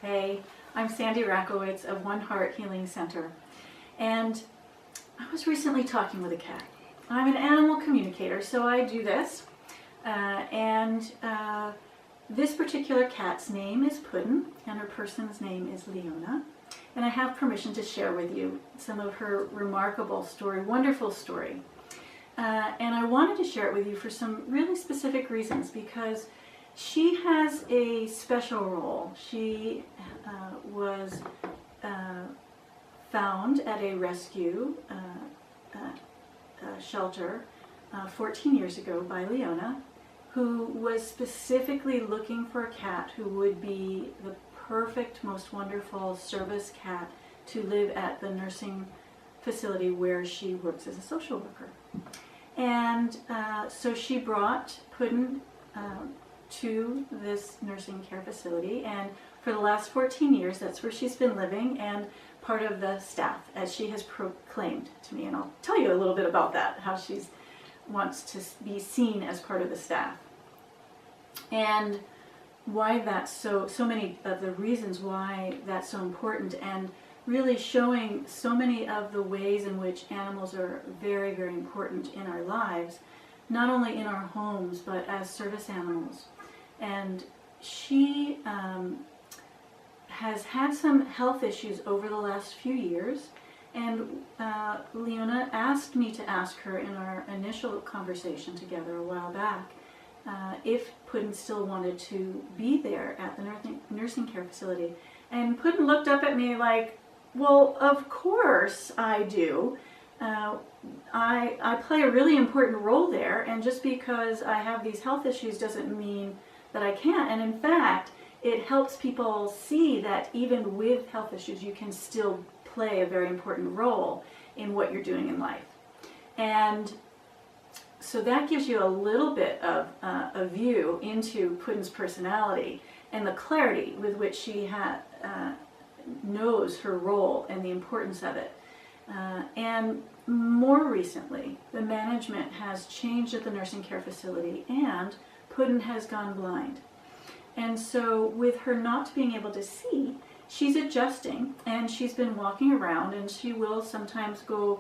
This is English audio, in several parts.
Hey, I'm Sandy Rakowitz of One Heart Healing Center, and I was recently talking with a cat. I'm an animal communicator, so I do this, this particular cat's name is Puddin, and her person's name is Leona, and I have permission to share with you some of her remarkable story, wonderful story. And I wanted to share it with you for some really specific reasons, because she has a special role. She was found at a rescue shelter 14 years ago by Leona, who was specifically looking for a cat who would be the perfect, most wonderful service cat to live at the nursing facility where she works as a social worker. And so she brought Puddin to this nursing care facility, and for the last 14 years that's where she's been living and part of the staff, as she has proclaimed to me, and I'll tell you a little bit about that, how she wants to be seen as part of the staff, and why that's so many of the reasons why that's so important, and really showing so many of the ways in which animals are very, very important in our lives, not only in our homes but as service animals. And she has had some health issues over the last few years, and Leona asked me to ask her in our initial conversation together a while back if Puddin still wanted to be there at the nursing care facility. And Puddin looked up at me like, well, of course I do. I play a really important role there, and just because I have these health issues doesn't mean that I can't. And in fact, it helps people see that even with health issues, you can still play a very important role in what you're doing in life. And so that gives you a little bit of a view into Puddin's personality and the clarity with which she knows her role and the importance of it. And more recently, the management has changed at the nursing care facility, and Puddin has gone blind. And so with her not being able to see, she's adjusting, and she's been walking around, and she will sometimes go,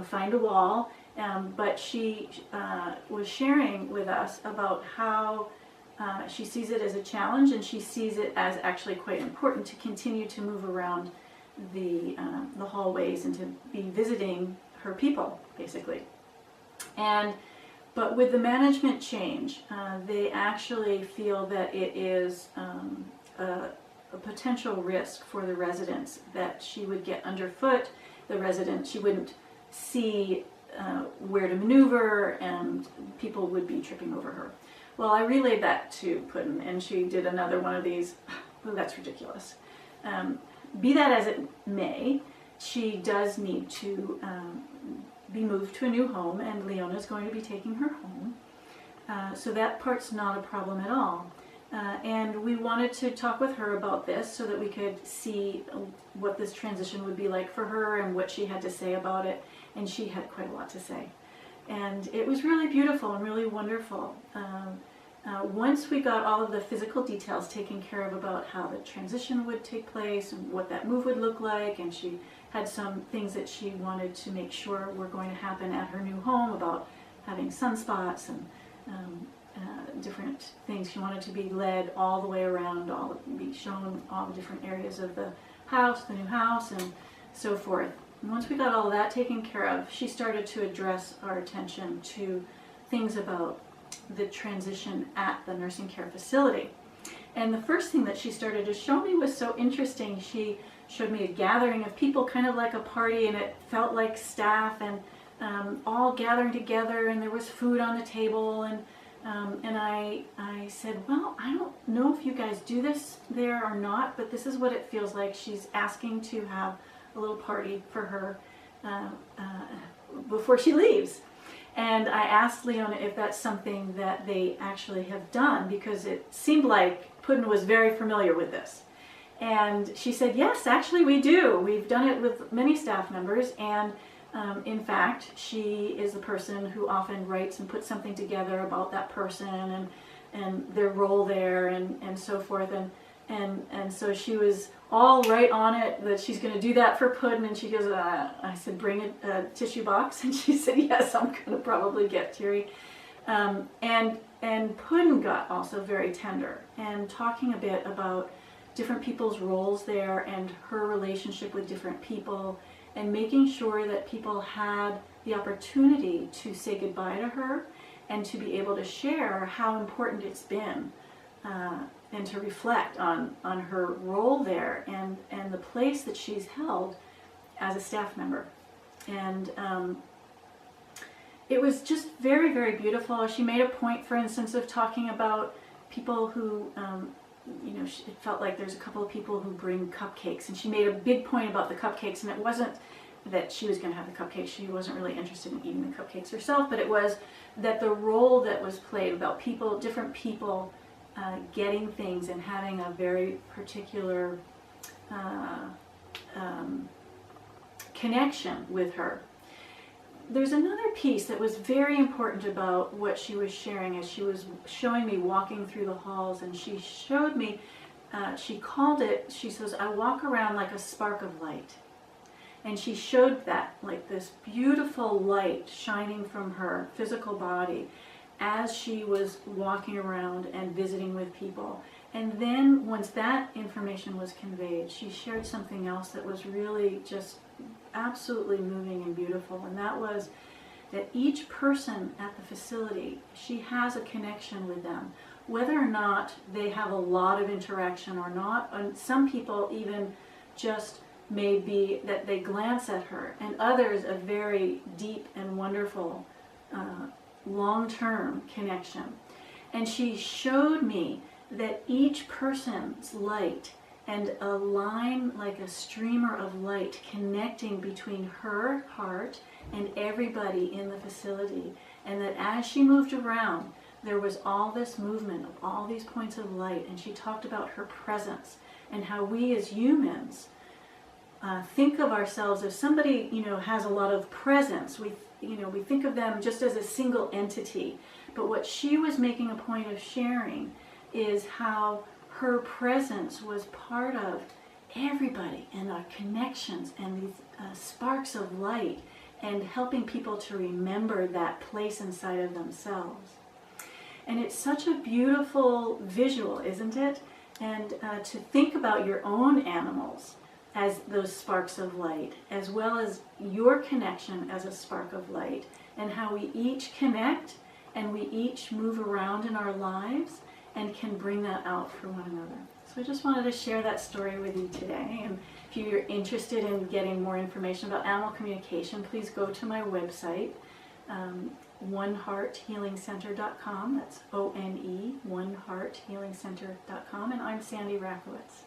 find a wall, but she was sharing with us about how she sees it as a challenge, and she sees it as actually quite important to continue to move around the hallways and to be visiting her people, basically. But with the management change, they actually feel that it is a potential risk for the residents, that she would get underfoot. She wouldn't see where to maneuver, and people would be tripping over her. Well, I relayed that to Puddin, and she did another one of these, oh, that's ridiculous. Be that as it may, she does need to be moved to a new home, and Leona's going to be taking her home. So that part's not a problem at all. And we wanted to talk with her about this so that we could see what this transition would be like for her and what she had to say about it. And she had quite a lot to say. And it was really beautiful and really wonderful. Once we got all of the physical details taken care of about how the transition would take place and what that move would look like, and she had some things that she wanted to make sure were going to happen at her new home, about having sunspots and different things. She wanted to be led all the way around, be shown all the different areas of the house, the new house, and so forth. And once we got all of that taken care of, she started to address our attention to things about the transition at the nursing care facility. And the first thing that she started to show me was so interesting. She showed me a gathering of people, kind of like a party, and it felt like staff and all gathering together, and there was food on the table, and I said, well, I don't know if you guys do this there or not, but this is what it feels like. She's asking to have a little party for her before she leaves. And I asked Leona if that's something that they actually have done, because it seemed like Puddin was very familiar with this. And she said, yes, actually we do. We've done it with many staff members, and in fact, she is the person who often writes and puts something together about that person and their role there and so forth. And so she was all right on it that she's going to do that for Puddin', and she goes, I said, bring a tissue box, and she said, yes, I'm going to probably get teary. And Puddin' got also very tender, and talking a bit about different people's roles there and her relationship with different people, and making sure that people had the opportunity to say goodbye to her and to be able to share how important it's been, and to reflect on her role there and the place that she's held as a staff member. And it was just very, very beautiful. She made a point, for instance, of talking about people who, it felt like there's a couple of people who bring cupcakes, and she made a big point about the cupcakes, and it wasn't that she was going to have the cupcakes. She wasn't really interested in eating the cupcakes herself, but it was that the role that was played about people, different people, getting things and having a very particular connection with her. There's another piece that was very important about what she was sharing as she was showing me walking through the halls, and she showed me, she called it, she says, I walk around like a spark of light. And she showed that, like this beautiful light shining from her physical body as she was walking around and visiting with people. And then once that information was conveyed, she shared something else that was really just absolutely moving and beautiful. And that was that each person at the facility, she has a connection with them. Whether or not they have a lot of interaction or not, and some people even just may be that they glance at her, and others a very deep and wonderful long-term connection. And she showed me that each person's light, and a line like a streamer of light connecting between her heart and everybody in the facility, and that as she moved around there was all this movement of all these points of light. And she talked about her presence and how we as humans think of ourselves as somebody, has a lot of presence. We think of them just as a single entity. But what she was making a point of sharing is how her presence was part of everybody and our connections and these sparks of light, and helping people to remember that place inside of themselves. And it's such a beautiful visual, isn't it? And to think about your own animals as those sparks of light, as well as your connection as a spark of light, and how we each connect and we each move around in our lives and can bring that out for one another. So I just wanted to share that story with you today. And if you're interested in getting more information about animal communication, please go to my website, onehearthealingcenter.com. That's ONE, onehearthealingcenter.com. And I'm Sandy Rakowitz.